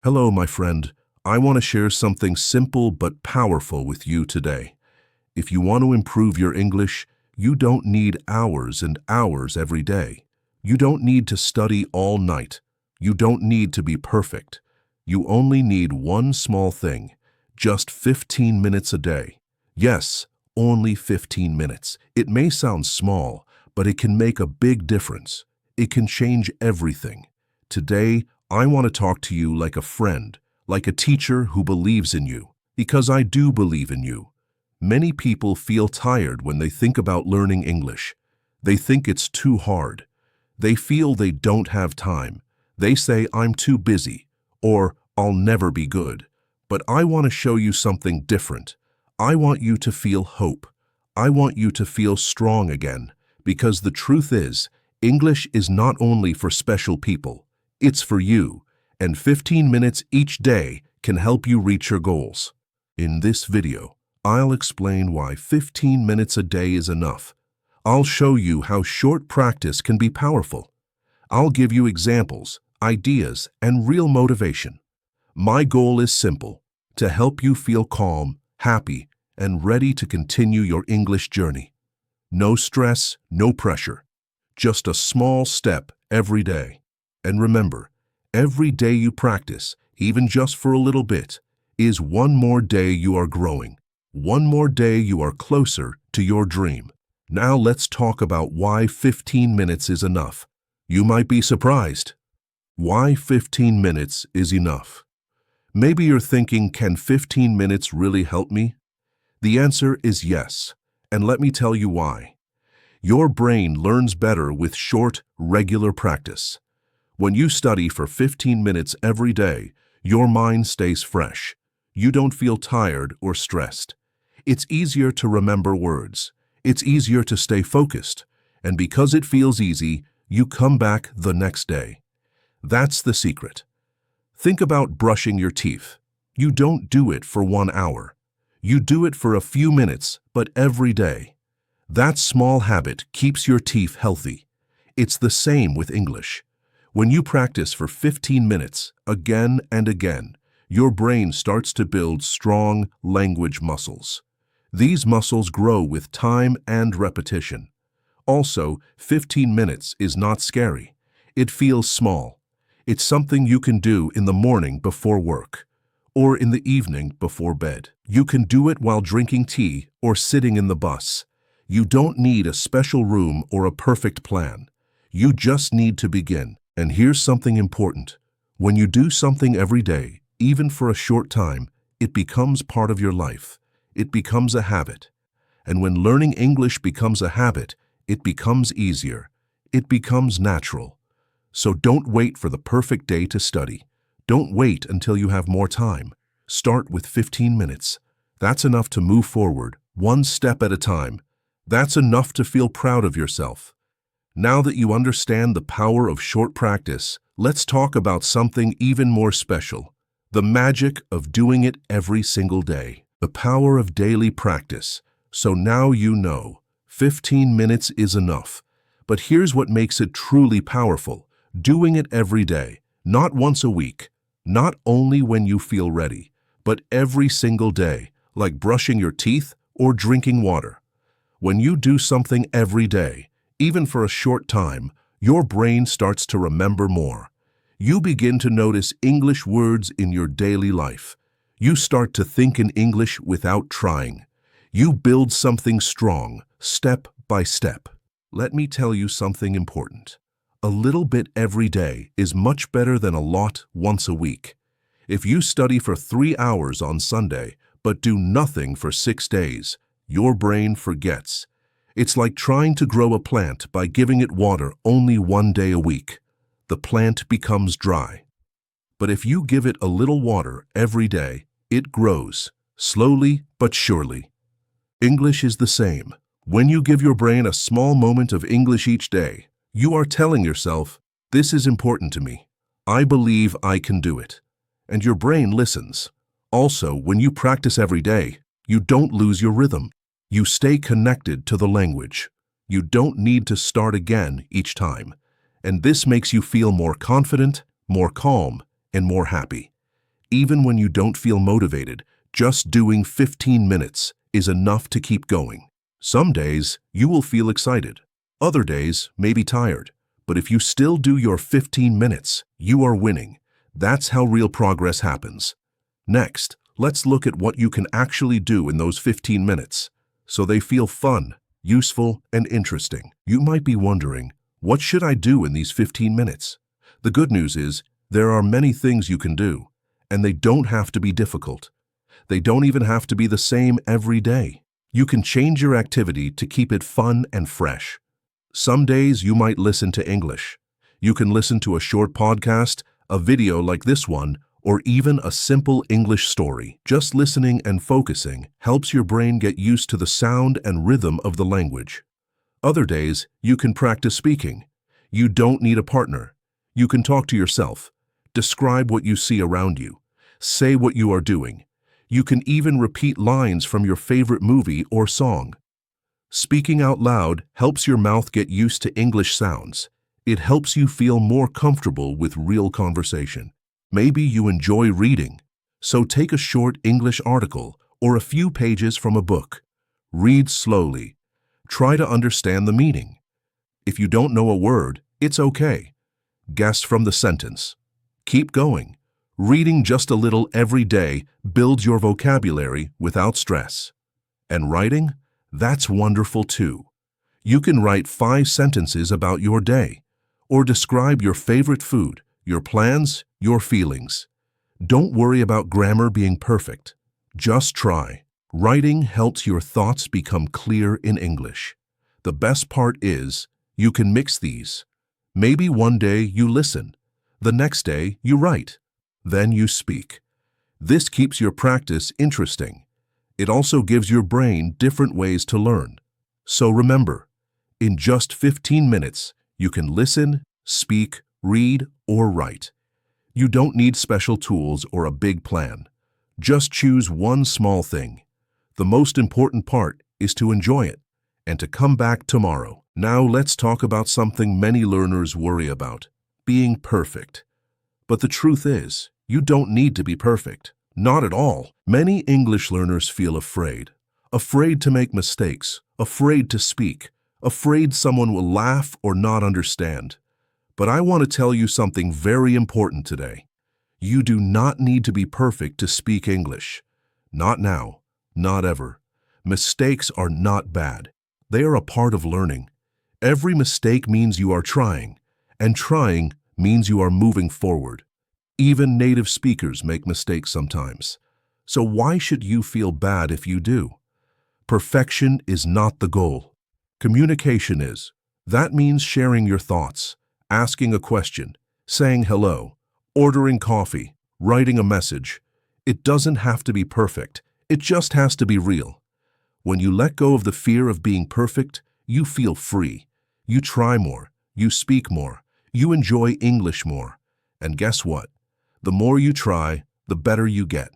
Hello, my friend. I want to share something simple but powerful with you today. If you want to improve your English, you don't need hours and hours every day. You don't need to study all night. You don't need to be perfect. You only need one small thing, just 15 minutes a day. Yes, only 15 minutes. It may sound small, but it can make a big difference. It can change everything. Today, I want to talk to you like a friend, like a teacher who believes in you, because I do believe in you. Many people feel tired when they think about learning English. They think it's too hard. They feel they don't have time. They say, I'm too busy, or I'll never be good. But I want to show you something different. I want you to feel hope. I want you to feel strong again, because the truth is, English is not only for special people. It's for you, and 15 minutes each day can help you reach your goals. In this video, I'll explain why 15 minutes a day is enough. I'll show you how short practice can be powerful. I'll give you examples, ideas, and real motivation. My goal is simple, to help you feel calm, happy, and ready to continue your English journey. No stress, no pressure. Just a small step every day. And remember, every day you practice, even just for a little bit, is one more day you are growing. One more day you are closer to your dream. Now let's talk about why 15 minutes is enough. You might be surprised. Why 15 minutes is enough? Maybe you're thinking, can 15 minutes really help me? The answer is yes, and let me tell you why. Your brain learns better with short, regular practice. When you study for 15 minutes every day, your mind stays fresh. You don't feel tired or stressed. It's easier to remember words. It's easier to stay focused. And because it feels easy, you come back the next day. That's the secret. Think about brushing your teeth. You don't do it for 1 hour. You do it for a few minutes, but every day. That small habit keeps your teeth healthy. It's the same with English. When you practice for 15 minutes, again and again, your brain starts to build strong language muscles. These muscles grow with time and repetition. Also, 15 minutes is not scary. It feels small. It's something you can do in the morning before work, or in the evening before bed. You can do it while drinking tea or sitting in the bus. You don't need a special room or a perfect plan. You just need to begin. And here's something important. When you do something every day, even for a short time, it becomes part of your life. It becomes a habit. And when learning English becomes a habit, it becomes easier. It becomes natural. So don't wait for the perfect day to study. Don't wait until you have more time. Start with 15 minutes. That's enough to move forward, one step at a time. That's enough to feel proud of yourself. Now that you understand the power of short practice, let's talk about something even more special. The magic of doing it every single day. The power of daily practice. So now you know, 15 minutes is enough. But here's what makes it truly powerful. Doing it every day, not once a week, not only when you feel ready, but every single day, like brushing your teeth or drinking water. When you do something every day, even for a short time, your brain starts to remember more. You begin to notice English words in your daily life. You start to think in English without trying. You build something strong, step by step. Let me tell you something important. A little bit every day is much better than a lot once a week. If you study for 3 hours on Sunday, but do nothing for 6 days, your brain forgets. It's like trying to grow a plant by giving it water only 1 day a week. The plant becomes dry. But if you give it a little water every day, it grows, slowly but surely. English is the same. When you give your brain a small moment of English each day, you are telling yourself, this is important to me. I believe I can do it. And your brain listens. Also, when you practice every day, you don't lose your rhythm. You stay connected to the language. You don't need to start again each time. And this makes you feel more confident, more calm, and more happy. Even when you don't feel motivated, just doing 15 minutes is enough to keep going. Some days you will feel excited. Other days may be tired. But if you still do your 15 minutes, you are winning. That's how real progress happens. Next, let's look at what you can actually do in those 15 minutes, so they feel fun, useful, and interesting. You might be wondering, what should I do in these 15 minutes? The good news is, there are many things you can do, and they don't have to be difficult. They don't even have to be the same every day. You can change your activity to keep it fun and fresh. Some days you might listen to English. You can listen to a short podcast, a video like this one, or even a simple English story. Just listening and focusing helps your brain get used to the sound and rhythm of the language. Other days, you can practice speaking. You don't need a partner. You can talk to yourself. Describe what you see around you. Say what you are doing. You can even repeat lines from your favorite movie or song. Speaking out loud helps your mouth get used to English sounds. It helps you feel more comfortable with real conversation. Maybe you enjoy reading, so take a short English article or a few pages from a book. Read slowly. Try to understand the meaning. If you don't know a word, it's okay. Guess from the sentence. Keep going. Reading just a little every day builds your vocabulary without stress. And writing? That's wonderful too. You can write 5 sentences about your day, or describe your favorite food, your plans, your feelings. Don't worry about grammar being perfect. Just try. Writing helps your thoughts become clear in English. The best part is, you can mix these. Maybe one day you listen. The next day you write. Then you speak. This keeps your practice interesting. It also gives your brain different ways to learn. So remember, in just 15 minutes, you can listen, speak, read, or write. You don't need special tools or a big plan. Just choose one small thing. The most important part is to enjoy it and to come back tomorrow. Now let's talk about something many learners worry about, being perfect. But the truth is, you don't need to be perfect. Not at all. Many English learners feel afraid. Afraid to make mistakes, afraid to speak, afraid someone will laugh or not understand. But I want to tell you something very important today. You do not need to be perfect to speak English. Not now, not ever. Mistakes are not bad. They are a part of learning. Every mistake means you are trying, and trying means you are moving forward. Even native speakers make mistakes sometimes. So why should you feel bad if you do? Perfection is not the goal. Communication is. That means sharing your thoughts, asking a question, saying hello, ordering coffee, writing a message. It doesn't have to be perfect. It just has to be real. When you let go of the fear of being perfect, you feel free. You try more. You speak more. You enjoy English more. And guess what? The more you try, the better you get.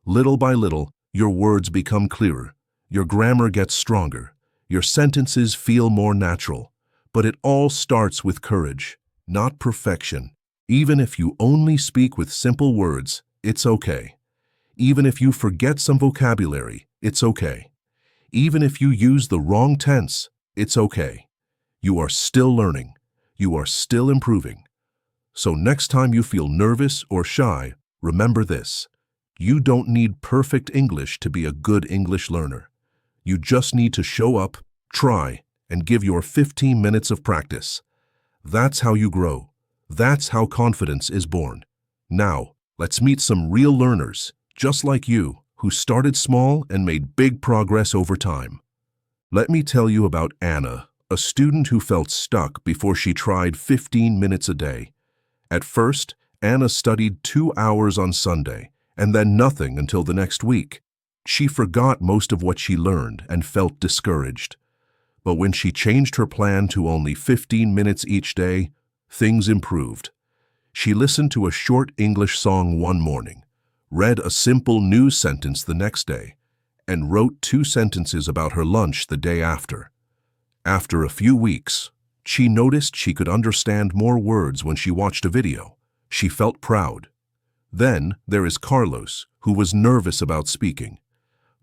Little by little, your words become clearer. Your grammar gets stronger. Your sentences feel more natural. But it all starts with courage, not perfection. Even if you only speak with simple words, it's okay. Even if you forget some vocabulary, it's okay. Even if you use the wrong tense, it's okay. You are still learning. You are still improving. So next time you feel nervous or shy, remember this. You don't need perfect English to be a good English learner. You just need to show up, try, and give your 15 minutes of practice. That's how you grow. That's how confidence is born. Now, let's meet some real learners, just like you, who started small and made big progress over time. Let me tell you about Anna, a student who felt stuck before she tried 15 minutes a day. At first, Anna studied 2 hours on Sunday, and then nothing until the next week. She forgot most of what she learned and felt discouraged. But when she changed her plan to only 15 minutes each day, things improved. She listened to a short English song one morning, read a simple news sentence the next day, and wrote 2 sentences about her lunch the day after. After a few weeks, she noticed she could understand more words when she watched a video. She felt proud. Then there is Carlos, who was nervous about speaking.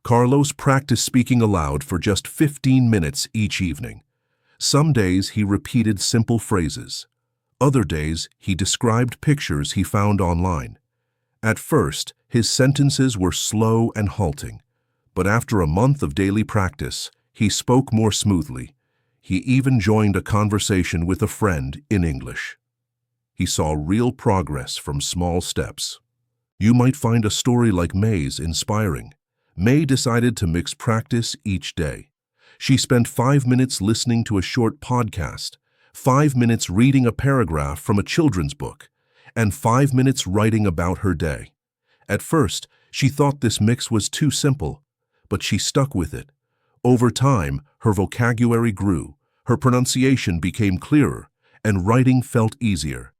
Carlos practiced speaking aloud for just 15 minutes each evening. Some days he repeated simple phrases. Other days he described pictures he found online. At first, his sentences were slow and halting, but after a month of daily practice, he spoke more smoothly. He even joined a conversation with a friend in English. He saw real progress from small steps. You might find a story like May's inspiring. May decided to mix practice each day. She spent 5 minutes listening to a short podcast, 5 minutes reading a paragraph from a children's book, and 5 minutes writing about her day. At first, she thought this mix was too simple, but she stuck with it. Over time, her vocabulary grew, her pronunciation became clearer, and writing felt easier.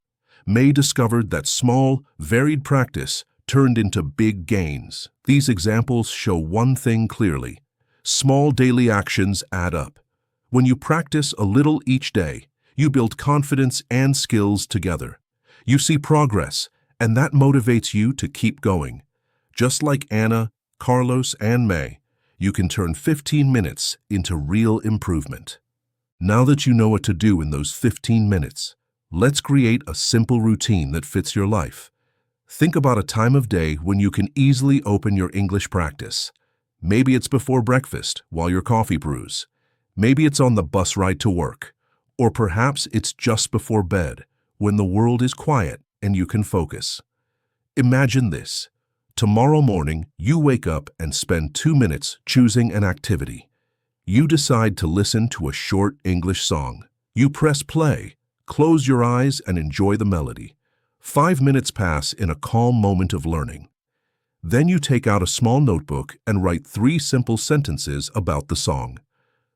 May discovered that small, varied practice turned into big gains. These examples show one thing clearly. Small daily actions add up. When you practice a little each day, you build confidence and skills together. You see progress, and that motivates you to keep going. Just like Anna, Carlos, and May, you can turn 15 minutes into real improvement. Now that you know what to do in those 15 minutes, let's create a simple routine that fits your life. Think about a time of day when you can easily open your English practice. Maybe it's before breakfast while your coffee brews. Maybe it's on the bus ride to work. Or perhaps it's just before bed when the world is quiet and you can focus. Imagine this. Tomorrow morning, you wake up and spend 2 minutes choosing an activity. You decide to listen to a short English song. You press play, close your eyes, and enjoy the melody. 5 minutes pass in a calm moment of learning. Then you take out a small notebook and write 3 simple sentences about the song.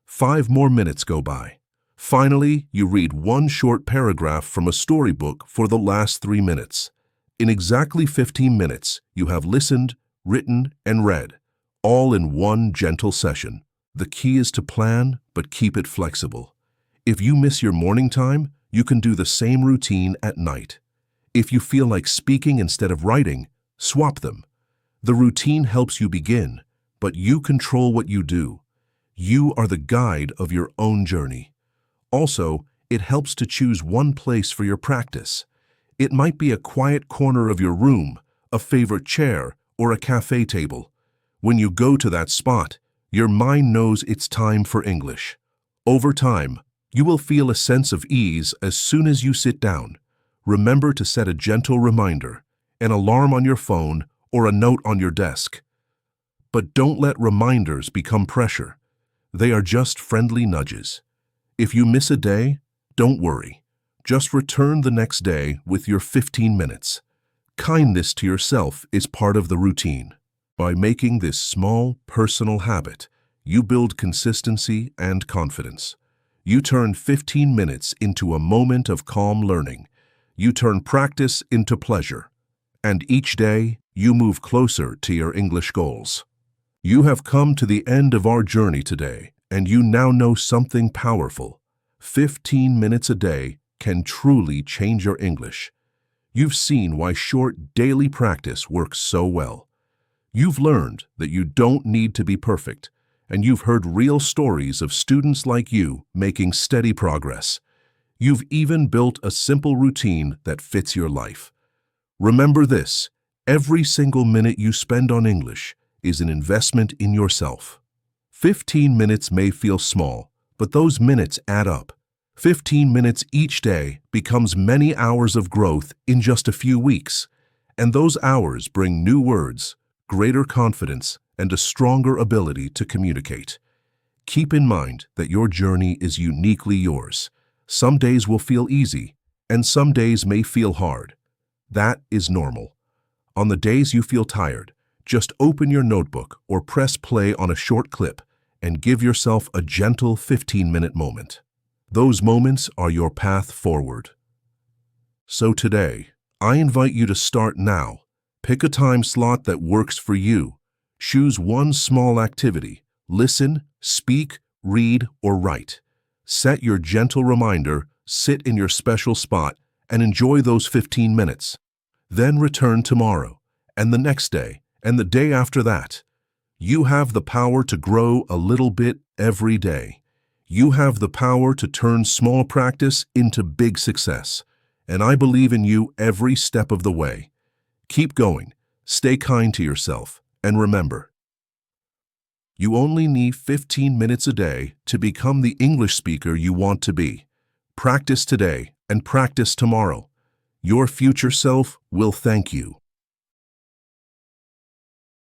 5 more minutes go by. Finally, you read 1 short paragraph from a storybook for the last 3 minutes. In exactly 15 minutes, you have listened, written, and read, all in one gentle session. The key is to plan, but keep it flexible. If you miss your morning time, you can do the same routine at night. If you feel like speaking instead of writing, swap them. The routine helps you begin, but you control what you do. You are the guide of your own journey. Also, it helps to choose one place for your practice. It might be a quiet corner of your room, a favorite chair, or a cafe table. When you go to that spot, your mind knows it's time for English. Over time, you will feel a sense of ease as soon as you sit down. Remember to set a gentle reminder, an alarm on your phone, or a note on your desk. But don't let reminders become pressure. They are just friendly nudges. If you miss a day, don't worry. Just return the next day with your 15 minutes. Kindness to yourself is part of the routine. By making this small, personal habit, you build consistency and confidence. You turn 15 minutes into a moment of calm learning. You turn practice into pleasure. And each day, you move closer to your English goals. You have come to the end of our journey today, and you now know something powerful. 15 minutes a day can truly change your English. You've seen why short daily practice works so well. You've learned that you don't need to be perfect, and you've heard real stories of students like you making steady progress. You've even built a simple routine that fits your life. Remember this, every single minute you spend on English is an investment in yourself. 15 minutes may feel small, but those minutes add up. 15 minutes each day becomes many hours of growth in just a few weeks, and those hours bring new words, greater confidence, and a stronger ability to communicate. Keep in mind that your journey is uniquely yours. Some days will feel easy, and some days may feel hard. That is normal. On the days you feel tired, just open your notebook or press play on a short clip and give yourself a gentle 15-minute moment. Those moments are your path forward. So today, I invite you to start now. Pick a time slot that works for you. Choose one small activity. Listen, speak, read, or write. Set your gentle reminder, sit in your special spot, and enjoy those 15 minutes. Then return tomorrow, and the next day, and the day after that. You have the power to grow a little bit every day. You have the power to turn small practice into big success. And I believe in you every step of the way. Keep going, stay kind to yourself, and remember, you only need 15 minutes a day to become the English speaker you want to be. Practice today and practice tomorrow. Your future self will thank you.